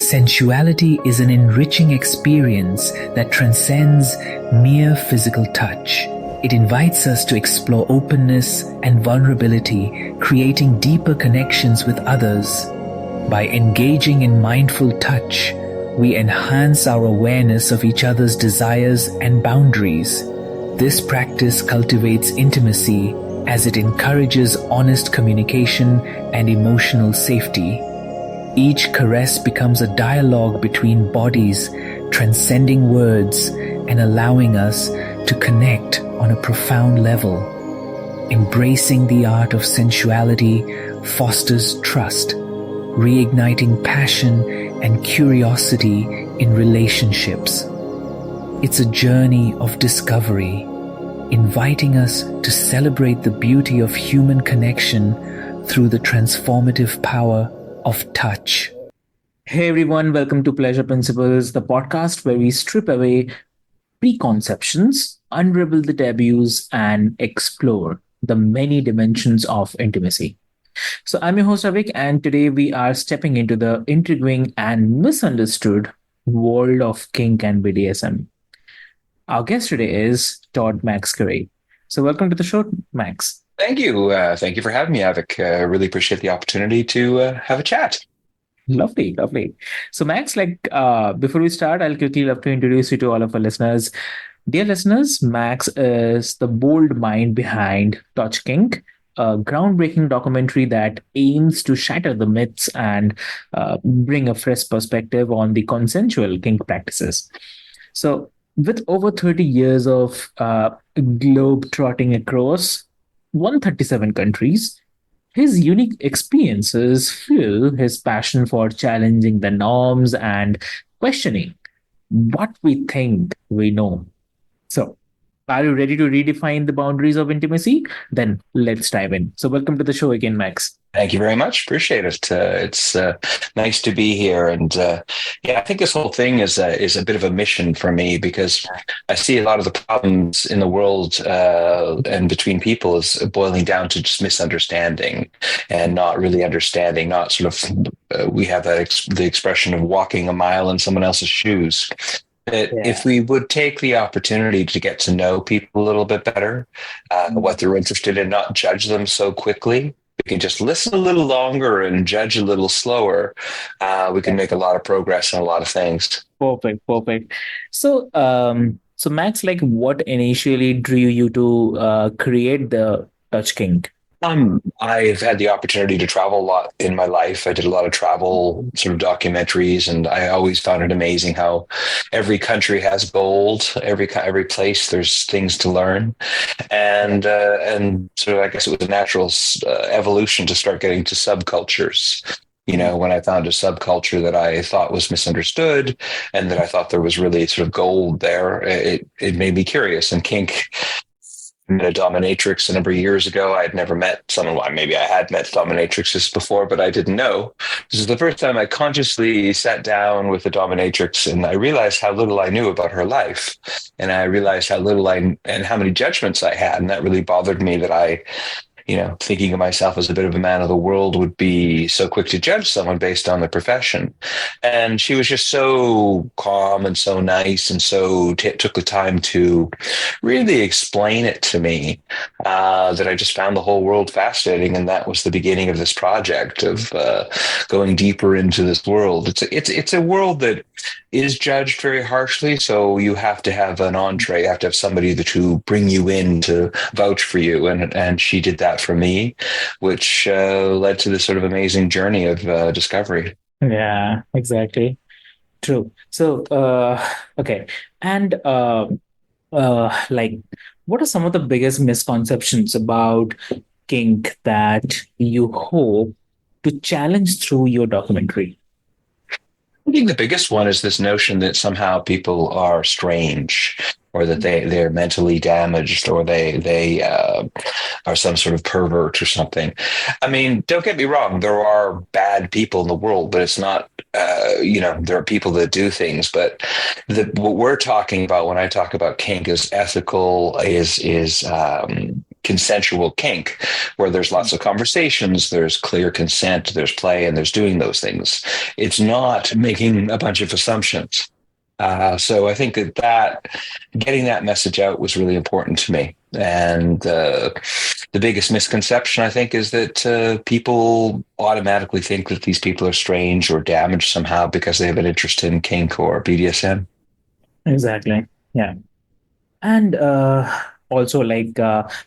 Sensuality is an enriching experience that transcends mere physical touch. It invites us to explore openness and vulnerability, creating deeper connections with others. By engaging in mindful touch, we enhance our awareness of each other's desires and boundaries. This practice cultivates intimacy as it encourages honest communication and emotional safety. Each caress becomes a dialogue between bodies, transcending words and allowing us to connect on a profound level. Embracing the art of sensuality fosters trust, reigniting passion and curiosity in relationships. It's a journey of discovery, inviting us to celebrate the beauty of human connection through the transformative power of touch. Hey everyone, welcome to Pleasure Principles, the podcast where we strip away preconceptions, unravel the taboos, and explore the many dimensions of intimacy. So I'm your host Avik, and today we are stepping into the intriguing and misunderstood world of kink and BDSM. Our guest today is Todd Maxcary. So welcome to the show, Max. Thank you. Thank you for having me, Avik. I really appreciate the opportunity to have a chat. Lovely. So Max, before we start, I'll quickly love to introduce you to all of our listeners. Dear listeners, Max is the bold mind behind Touch Kink, a groundbreaking documentary that aims to shatter the myths and bring a fresh perspective on the consensual kink practices. So with over 30 years of globe trotting across 137 countries, his unique experiences fuel his passion for challenging the norms and questioning what we think we know. So, are you ready to redefine the boundaries of intimacy? Then let's dive in. So, welcome to the show again, Max. Thank you very much. Appreciate it. It's nice to be here. And I think this whole thing is a bit of a mission for me because I see a lot of the problems in the world and between people is boiling down to just misunderstanding and not really understanding, not sort of, we have the expression of walking a mile in someone else's shoes. If we would take the opportunity to get to know people a little bit better, what they're interested in, not judge them so quickly, we can just listen a little longer and judge a little slower. We can make a lot of progress on a lot of things. Perfect. So, Max, what initially drew you to create the Touch Kink? I've had the opportunity to travel a lot in my life. I did a lot of travel sort of documentaries, and I always found it amazing how every country has gold. Every place there's things to learn, and sort of I guess it was a natural evolution to start getting to subcultures. You know, when I found a subculture that I thought was misunderstood, and that I thought there was really sort of gold there, it made me curious. And kink. I met a dominatrix a number of years ago. I had never met someone. Well, maybe I had met dominatrixes before, but I didn't know. This is the first time I consciously sat down with a dominatrix, and I realized how little I knew about her life, and I realized how little and how many judgments I had, and that really bothered me. That I, thinking of myself as a bit of a man of the world, would be so quick to judge someone based on their profession. And she was just so calm and so nice, and so took the time to really explain it to me that I just found the whole world fascinating. And that was the beginning of this project of going deeper into this world. It's a world that is judged very harshly. So you have to have an entree. You have to have somebody to bring you in to vouch for you. And she did that for me, which led to this sort of amazing journey of discovery. Yeah, exactly. True. So, okay. And what are some of the biggest misconceptions about kink that you hope to challenge through your documentary? I think the biggest one is this notion that somehow people are strange, or that they're mentally damaged, or they are some sort of pervert or something. I mean, don't get me wrong, there are bad people in the world, but it's not, there are people that do things. But what we're talking about when I talk about kink is ethical, is consensual kink, where there's lots of conversations, there's clear consent, there's play, and there's doing those things. It's not making a bunch of assumptions. So I think that getting that message out was really important to me. And the biggest misconception, I think, is that people automatically think that these people are strange or damaged somehow because they have an interest in kink or BDSM. Exactly. Yeah. And also,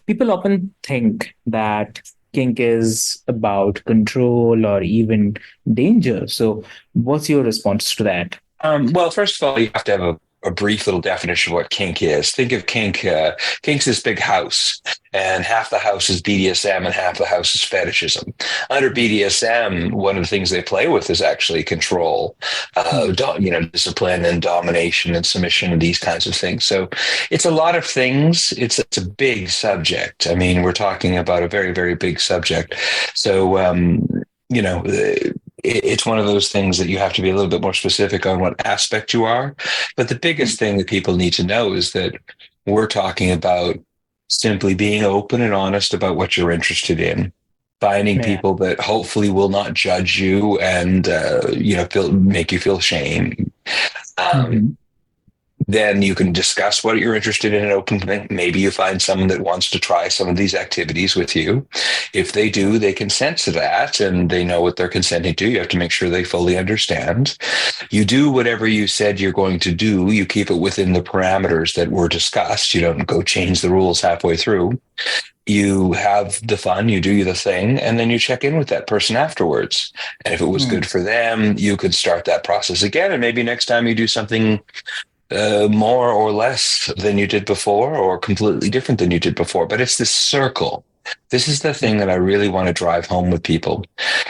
people often think that kink is about control or even danger. So, what's your response to that? Well, first of all, you have to have a brief little definition of what kink is. Think of kink. Kink's this big house, and half the house is BDSM and half the house is fetishism. Under BDSM, one of the things they play with is actually control, discipline and domination and submission and these kinds of things. So it's a lot of things. It's a big subject. I mean, we're talking about a very, very big subject. So, it's one of those things that you have to be a little bit more specific on what aspect you are. But the biggest thing that people need to know is that we're talking about simply being open and honest about what you're interested in, finding people that hopefully will not judge you and, make you feel shame. Then you can discuss what you're interested in openly. Maybe you find someone that wants to try some of these activities with you. If they do, they consent to that and they know what they're consenting to. You have to make sure they fully understand. You do whatever you said you're going to do. You keep it within the parameters that were discussed. You don't go change the rules halfway through. You have the fun, you do the thing, and then you check in with that person afterwards. And if it was good for them, you could start that process again. And maybe next time you do something more or less than you did before, or completely different than you did before. But it's this circle. This is the thing that I really want to drive home with people.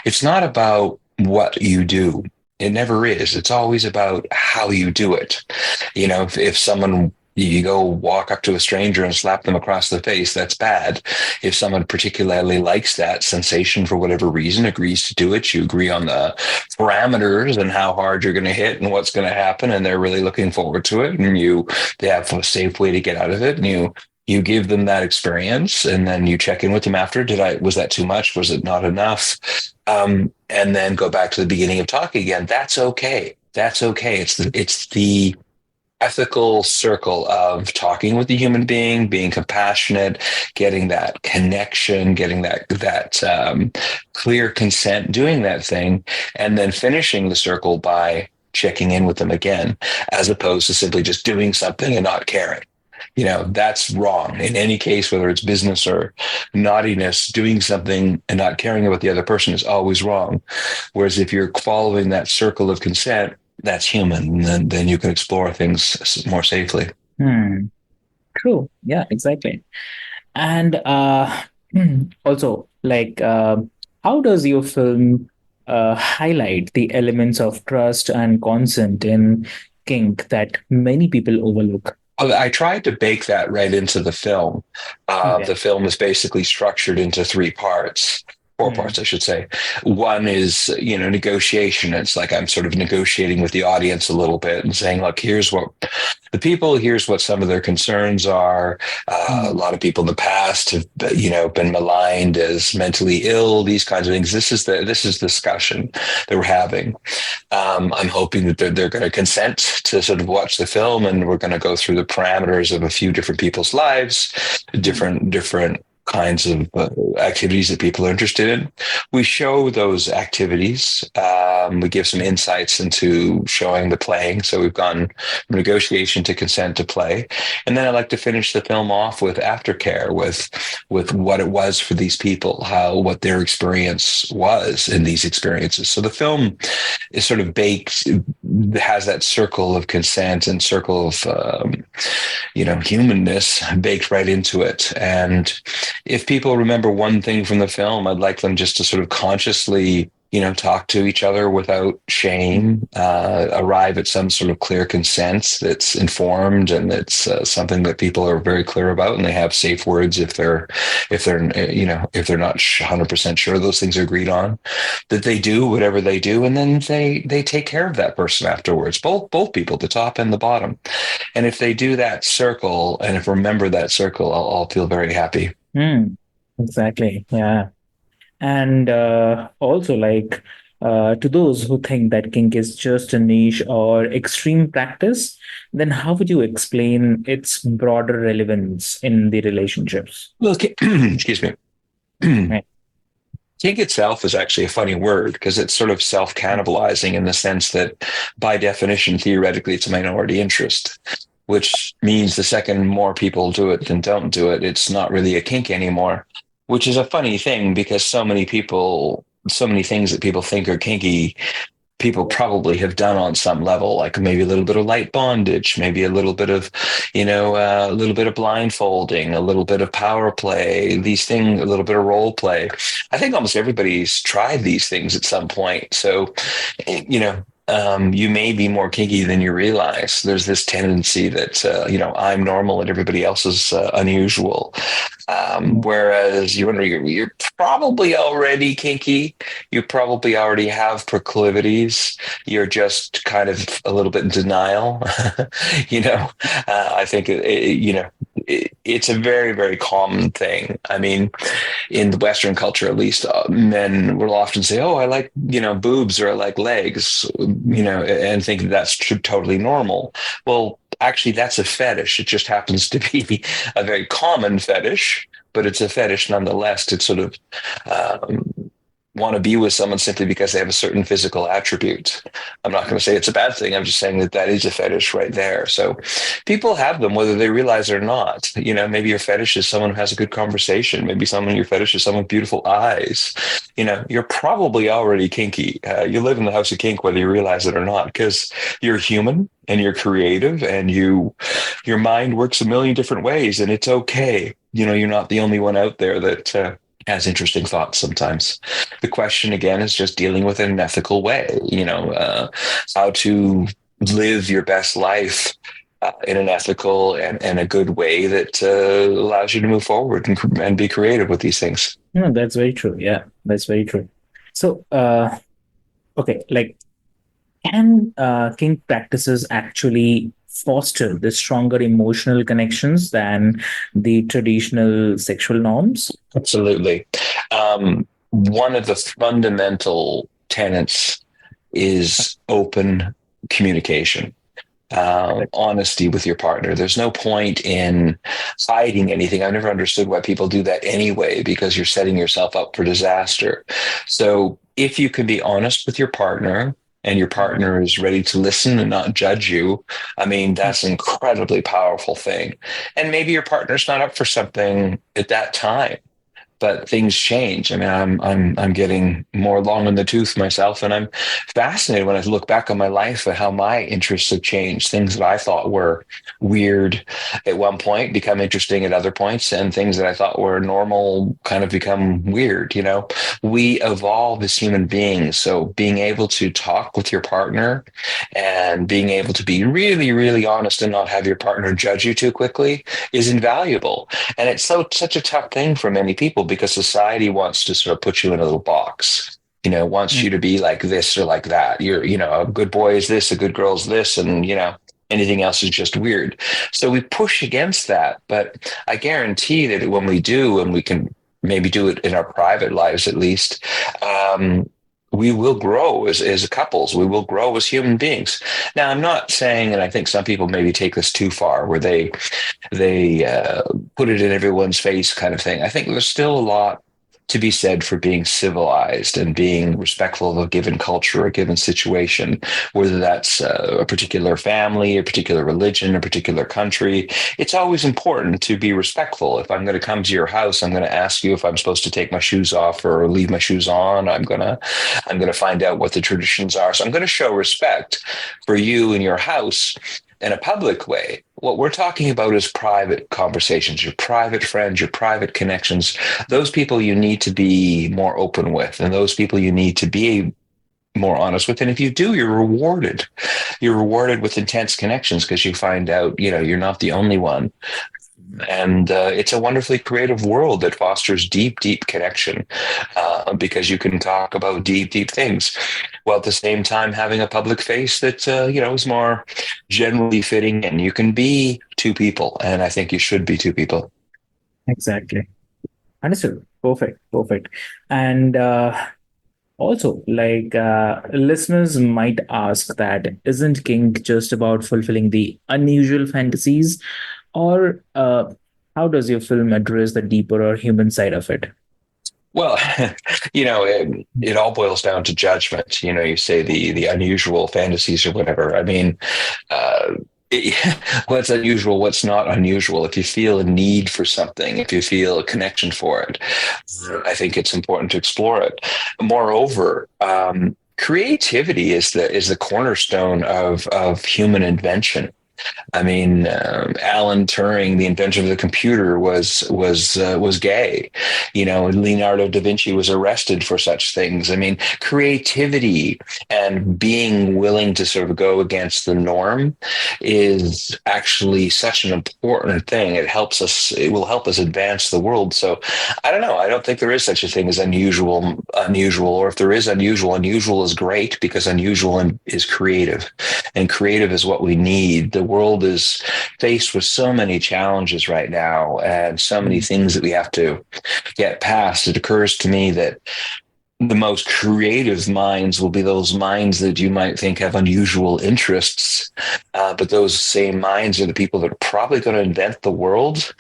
It's not about what you do. It never is. It's always about how you do it. If someone, you go walk up to a stranger and slap them across the face, that's bad. If someone particularly likes that sensation for whatever reason, agrees to do it, you agree on the parameters and how hard you're going to hit and what's going to happen, and they're really looking forward to it, and they have a safe way to get out of it, and you give them that experience, and then you check in with them after. Was that too much? Was it not enough? And then go back to the beginning of talking again. That's okay. That's okay. It's the ethical circle of talking with the human being, being compassionate, getting that connection, getting that clear consent, doing that thing, and then finishing the circle by checking in with them again, as opposed to simply just doing something and not caring. That's wrong. In any case, whether it's business or naughtiness, doing something and not caring about the other person is always wrong. Whereas if you're following that circle of consent, that's human, and then you can explore things more safely. True. Yeah, exactly. And also, how does your film highlight the elements of trust and consent in kink that many people overlook? I tried to bake that right into the film. The film is basically structured into three parts. Four parts, I should say. One is, negotiation. It's like I'm sort of negotiating with the audience a little bit and saying, look, here's what some of their concerns are. A lot of people in the past have, been maligned as mentally ill, these kinds of things. This is discussion that we're having. I'm hoping that they're going to consent to sort of watch the film, and we're going to go through the parameters of a few different people's lives, different kinds of activities that people are interested in. We show those activities. We give some insights into showing the playing. So we've gone from negotiation to consent to play. And then I like to finish the film off with aftercare, with what it was for these people, what their experience was in these experiences. So the film is sort of baked, has that circle of consent and circle of, humanness baked right into it. And if people remember one thing from the film, I'd like them just to sort of consciously, talk to each other without shame, arrive at some sort of clear consent that's informed and that's something that people are very clear about, and they have safe words if they're not 100% sure those things are agreed on, that they do whatever they do, and then they take care of that person afterwards, both people, the top and the bottom. And if they do that circle, and if remember that circle, I'll feel very happy. Hmm. Exactly. Yeah. And also, to those who think that kink is just a niche or extreme practice, then how would you explain its broader relevance in the relationships? Look, excuse me. Right. Kink itself is actually a funny word because it's sort of self-cannibalizing in the sense that, by definition, theoretically, it's a minority interest, which means the second more people do it than don't do it, it's not really a kink anymore, which is a funny thing because so many things that people think are kinky people probably have done on some level, like maybe a little bit of light bondage, maybe a little bit of, a little bit of blindfolding, a little bit of power play, these things, a little bit of role play. I think almost everybody's tried these things at some point. So, you may be more kinky than you realize. There's this tendency that, I'm normal and everybody else is unusual. Whereas you're probably already kinky. You probably already have proclivities. You're just kind of a little bit in denial. I think, it's a very, very common thing. I mean, in the Western culture, at least, men will often say, "Oh, I like, boobs or I like legs," and think that's totally normal. Well, actually, that's a fetish. It just happens to be a very common fetish, but it's a fetish nonetheless to sort of want to be with someone simply because they have a certain physical attribute. I'm not going to say it's a bad thing. I'm just saying that that is a fetish right there. So people have them whether they realize it or not. Maybe your fetish is someone who has a good conversation. Maybe your fetish is someone with beautiful eyes. You're probably already kinky. You live in the house of kink whether you realize it or not because you're human and you're creative and your mind works a million different ways and it's okay. You're not the only one out there that has interesting thoughts sometimes. The question again is just dealing with it in an ethical way, how to live your best life in an ethical and a good way that allows you to move forward and be creative with these things. No, that's very true. Yeah, that's very true. So, okay, can kink practices actually foster the stronger emotional connections than the traditional sexual norms? Absolutely. One of the fundamental tenets is open communication, honesty with your partner. There's no point in hiding anything. I've never understood why people do that anyway, because you're setting yourself up for disaster. So if you can be honest with your partner, and your partner is ready to listen and not judge you, I mean, that's an incredibly powerful thing. And maybe your partner's not up for something at that time, but things change. I mean, I'm getting more long in the tooth myself, and I'm fascinated when I look back on my life at how my interests have changed. Things that I thought were weird at one point become interesting at other points, and things that I thought were normal kind of become weird. We evolve as human beings, so being able to talk with your partner and being able to be really, really honest and not have your partner judge you too quickly is invaluable. And it's such a tough thing for many people because society wants to sort of put you in a little box, wants you to be like this or like that. You're, a good boy is this, a good girl is this, and, anything else is just weird. So we push against that. But I guarantee that when we do, and we can maybe do it in our private lives at least, we will grow as couples. We will grow as human beings. Now, I'm not saying, and I think some people maybe take this too far, where they put it in everyone's face kind of thing. I think there's still a lot to be said for being civilized and being respectful of a given culture, a given situation, whether that's a particular family, a particular religion, a particular country. It's always important to be respectful. If I'm going to come to your house, I'm going to ask you if I'm supposed to take my shoes off or leave my shoes on. I'm going to find out what the traditions are. So I'm going to show respect for you and your house in a public way. What we're talking about is private conversations, your private friends, your private connections. Those people you need to be more open with, and those people you need to be more honest with. And if you do, you're rewarded. You're rewarded with intense connections because you find out, you're not the only one. And it's a wonderfully creative world that fosters deep, deep connection because you can talk about deep, deep things, while at the same time having a public face that, is more generally fitting. And you can be two people. And I think you should be two people. Exactly. Understood. Perfect. Perfect. And also, listeners might ask that isn't kink just about fulfilling the unusual fantasies, or how does your film address the deeper or human side of it? Well, it all boils down to judgment. You say the unusual fantasies or whatever. I mean, uh, it, what's unusual, what's not unusual. If you feel a need for something, if you feel a connection for it, I think it's important to explore it. Moreover, creativity is the cornerstone of human invention. I mean, Alan Turing, the inventor of the computer, was gay. Leonardo da Vinci was arrested for such things. I mean, creativity and being willing to sort of go against the norm is actually such an important thing. It helps us. It will help us advance the world. So, I don't know. I don't think there is such a thing as unusual. Unusual, or if there is unusual, unusual is great because unusual is creative, and creative is what we need. The world is faced with so many challenges right now and so many things that we have to get past. It occurs to me that the most creative minds will be those minds that you might think have unusual interests, but those same minds are the people that are probably going to invent the world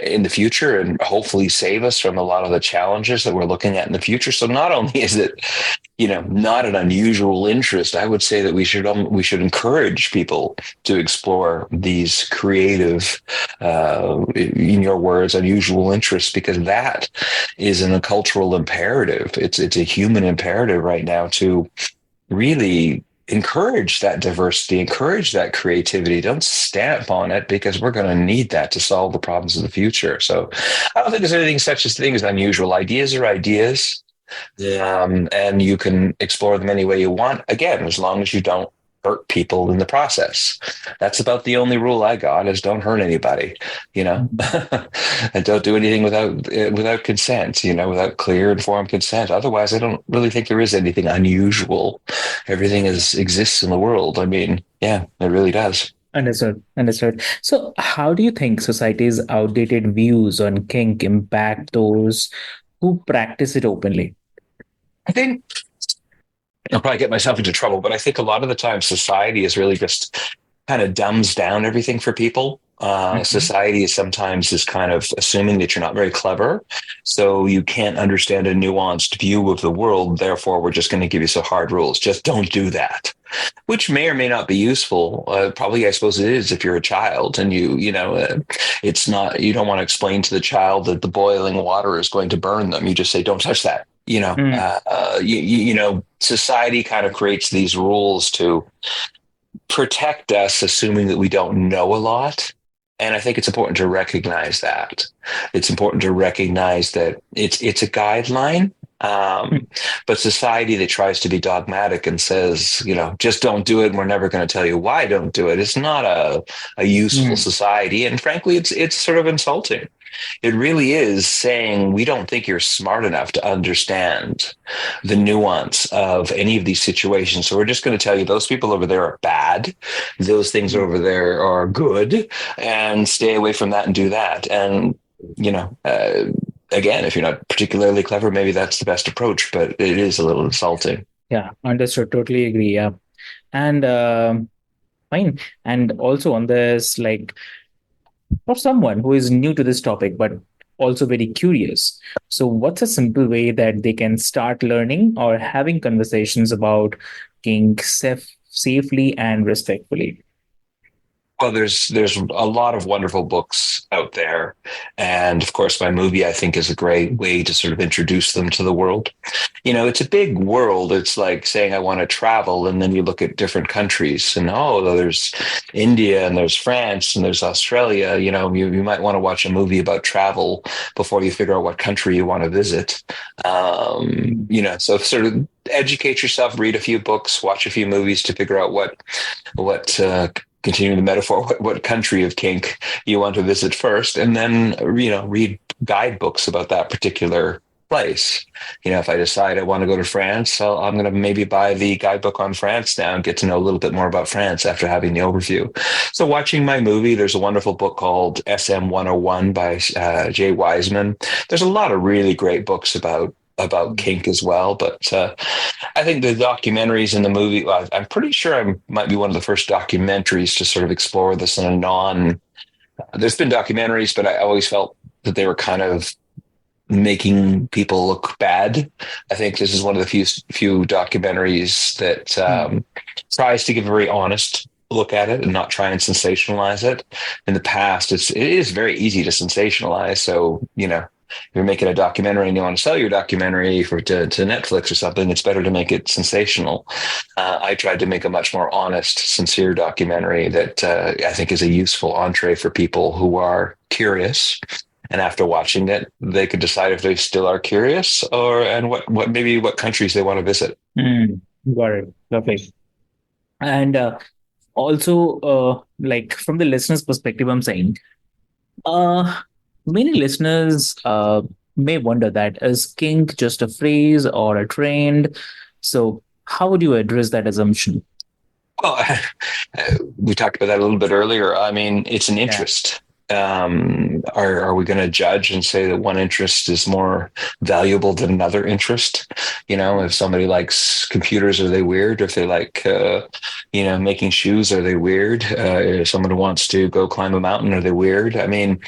in the future and hopefully save us from a lot of the challenges that we're looking at in the future. So not only is it not an unusual interest, I would say that we should encourage people to explore these creative, in your words, unusual interests, because that is a cultural imperative. It's a human imperative right now to really encourage that diversity, encourage that creativity. Don't stamp on it, because we're going to need that to solve the problems of the future. So I don't think there's anything such as thing as unusual. Ideas are ideas. And you can explore them any way you want. Again, as long as you don't hurt people in the process. That's about the only rule I got, is don't hurt anybody, and don't do anything without consent, without clear, informed consent. Otherwise, I don't really think there is anything unusual. Everything exists in the world. I mean, yeah, it really does. Understood. Understood. So, how do you think society's outdated views on kink impact those who practice it openly? I think I'll probably get myself into trouble, but I think a lot of the time society is really just kind of dumbs down everything for people. Mhm. Society is sometimes is kind of assuming that you're not very clever, so you can't understand a nuanced view of the world. Therefore, we're just going to give you some hard rules. Just don't do that, which may or may not be useful. Probably, I suppose it is if you're a child and it's not. You don't want to explain to the child that the boiling water is going to burn them. You just say, "Don't touch that." Mm. Society kind of creates these rules to protect us, assuming that we don't know a lot. And I think it's important to recognize that. It's important to recognize that it's a guideline. But society that tries to be dogmatic and says, just don't do it, and we're never going to tell you why don't do it. It's not a useful Mm. society. And frankly, it's sort of insulting. It really is saying we don't think you're smart enough to understand the nuance of any of these situations. So we're just going to tell you those people over there are bad. Those things over there are good, and stay away from that and do that. And, again, if you're not particularly clever, maybe that's the best approach, but it is a little insulting. Yeah, understood. Totally agree. Yeah. And fine. And also on this, for someone who is new to this topic, but also very curious. So, what's a simple way that they can start learning or having conversations about kink safely and respectfully? Well, there's a lot of wonderful books out there, and of course, my movie I think is a great way to sort of introduce them to the world. It's a big world. It's like saying I want to travel, and then you look at different countries, and there's India, and there's France, and there's Australia. You might want to watch a movie about travel before you figure out what country you want to visit. So sort of educate yourself, read a few books, watch a few movies to figure out what continuing the metaphor, what country of kink you want to visit first, and then read guidebooks about that particular place. If I decide I want to go to France, I'm going to maybe buy the guidebook on France now and get to know a little bit more about France after having the overview. So watching my movie, there's a wonderful book called SM 101 by Jay Wiseman. There's a lot of really great books about kink as well. But I think the documentaries in the movie, I'm pretty sure I might be one of the first documentaries to sort of explore this in a there's been documentaries, but I always felt that they were kind of making people look bad. I think this is one of the few documentaries that tries to give a very honest look at it and not try and sensationalize it. In the past, it is very easy to sensationalize. So, if you're making a documentary and you want to sell your documentary to Netflix or something, it's better to make it sensational. I tried to make a much more honest, sincere documentary that I think is a useful entree for people who are curious. And after watching it, they could decide if they still are curious and what countries they want to visit. Got it. Lovely. And also, like from the listener's perspective, I'm saying, many listeners may wonder that is kink just a phrase or a trend? So how would you address that assumption? Well, we talked about that a little bit earlier. I mean, it's an interest. Are we going to judge and say that one interest is more valuable than another interest? If somebody likes computers, are they weird? If they like, making shoes, are they weird? If someone wants to go climb a mountain, are they weird? I mean,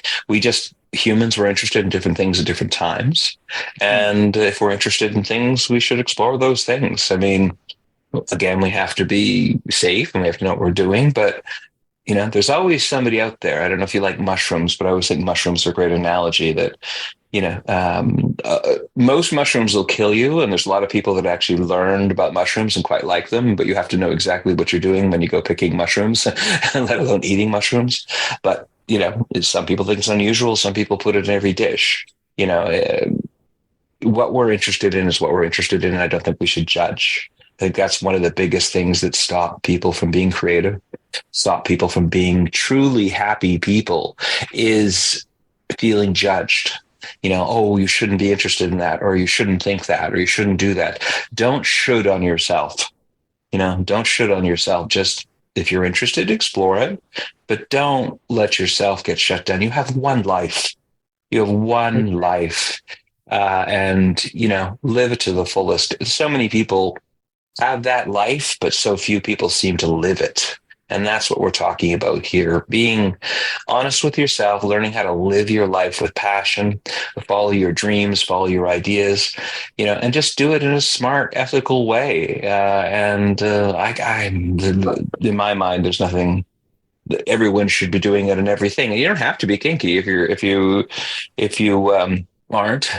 humans were interested in different things at different times. And if we're interested in things, we should explore those things. I mean, again, we have to be safe and we have to know what we're doing, but there's always somebody out there. I don't know if you like mushrooms, but I always think mushrooms are a great analogy that, most mushrooms will kill you. And there's a lot of people that actually learned about mushrooms and quite like them, but you have to know exactly what you're doing when you go picking mushrooms, let alone eating mushrooms. But, some people think it's unusual. Some people put it in every dish. What we're interested in is what we're interested in. And I don't think we should judge. I think that's one of the biggest things that stop people from being creative, stop people from being truly happy people, is feeling judged. You shouldn't be interested in that, or you shouldn't think that, or you shouldn't do that. Don't should on yourself. Don't should on yourself. Just if you're interested, explore it, but don't let yourself get shut down. You have one life. You have one life, and live it to the fullest. So many people have that life, but so few people seem to live it. And that's what we're talking about here. Being honest with yourself, learning how to live your life with passion, follow your dreams, follow your ideas, and just do it in a smart, ethical way. In my mind, there's nothing that everyone should be doing it in everything. And you don't have to be kinky if you aren't.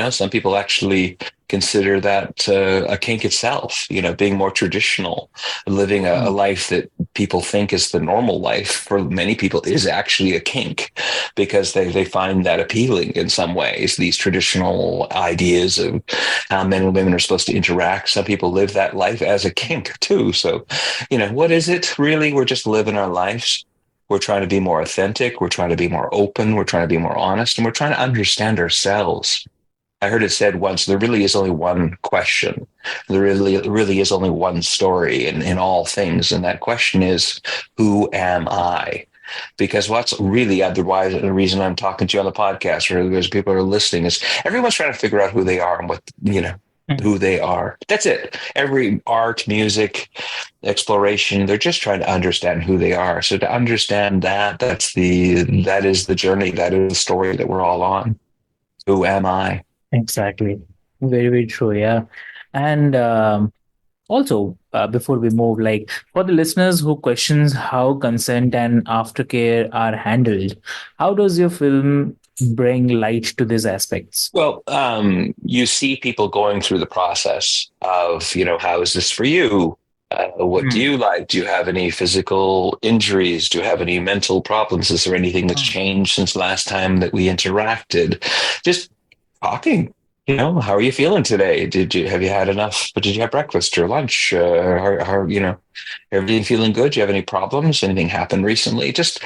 Some people actually consider that a kink itself, being more traditional, living a life that people think is the normal life for many people is actually a kink, because they find that appealing in some ways, these traditional ideas of how men and women are supposed to interact. Some people live that life as a kink too. So, what is it really? We're just living our lives. We're trying to be more authentic. We're trying to be more open. We're trying to be more honest, and we're trying to understand ourselves. I heard it said once, there really is only one question. There really is only one story in all things. And that question is, who am I? Because what's really otherwise, the reason I'm talking to you on the podcast, or there's people who are listening, is everyone's trying to figure out who they are and what, who they are. That's it. Every art, music, exploration, they're just trying to understand who they are. So to understand that is the journey, that is the story that we're all on. Who am I? Exactly. Very, very true. Yeah. And also, before we move, like for the listeners who questions how consent and aftercare are handled, how does your film bring light to these aspects? Well, you see people going through the process of, how is this for you? What do you like? Do you have any physical injuries? Do you have any mental problems? Is there anything that's changed since last time that we interacted? Just talking, How are you feeling today? Have you had enough? But did you have breakfast or lunch? Everything feeling good? Do you have any problems? Anything happened recently? Just,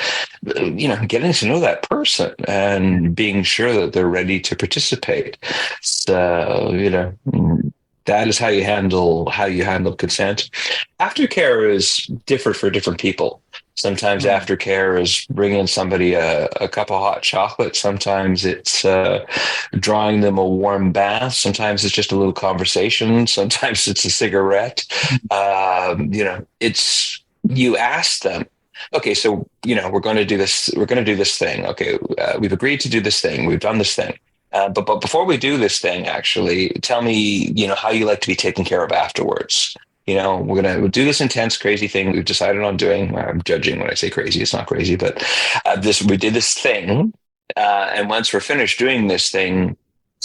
getting to know that person and being sure that they're ready to participate. So, that is how you handle consent. Aftercare is different for different people. Sometimes Mm. aftercare is bringing somebody a cup of hot chocolate. Sometimes it's drawing them a warm bath. Sometimes it's just a little conversation. Sometimes it's a cigarette. It's you ask them. Okay, so we're going to do this. We're going to do this thing. Okay, we've agreed to do this thing. We've done this thing. But before we do this thing, actually, tell me, how you like to be taken care of afterwards. We'll do this intense, crazy thing we've decided on doing. I'm judging when I say crazy; it's not crazy, but we did this thing, and once we're finished doing this thing,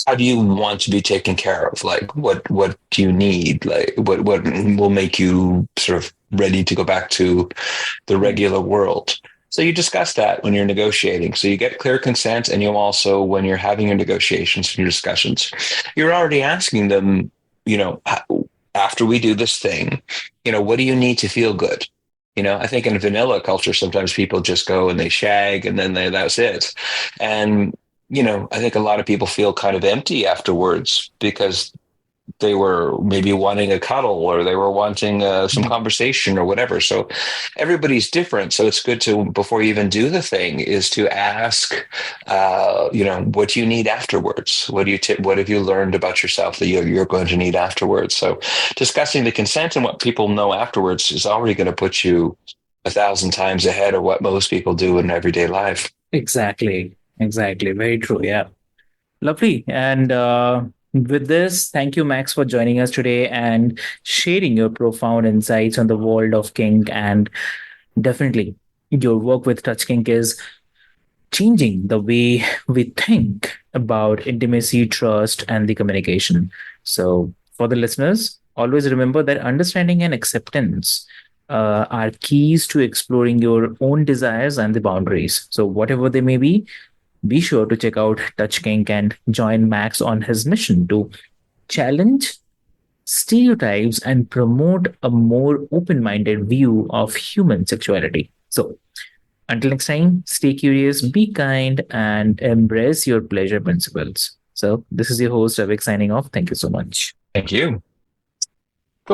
how do you want to be taken care of? Like, what do you need? Like, what will make you sort of ready to go back to the Mm. regular world? So you discuss that when you're negotiating. So you get clear consent, and you also, when you're having your negotiations and your discussions, you're already asking them, after we do this thing, what do you need to feel good? I think in vanilla culture, sometimes people just go and they shag and then that's it. And, I think a lot of people feel kind of empty afterwards because they were maybe wanting a cuddle or they were wanting some Mm. conversation or whatever. So everybody's different. So it's good to, before you even do the thing, is to ask, what do you need afterwards? What have you learned about yourself that you're going to need afterwards? So discussing the consent and what people know afterwards is already going to put you 1,000 times ahead of what most people do in everyday life. Exactly. Exactly. Very true. Yeah. Lovely. And with this, thank you, Max, for joining us today and sharing your profound insights on the world of kink. And definitely, your work with Touch Kink is changing the way we think about intimacy, trust, and the communication. So, for the listeners, always remember that understanding and acceptance are keys to exploring your own desires and the boundaries. So, whatever they may be sure to check out Touch Kink and join Max on his mission to challenge stereotypes and promote a more open minded view of human sexuality. So, until next time, stay curious, be kind, and embrace your pleasure principles. So, this is your host, Avik, signing off. Thank you so much. Thank you.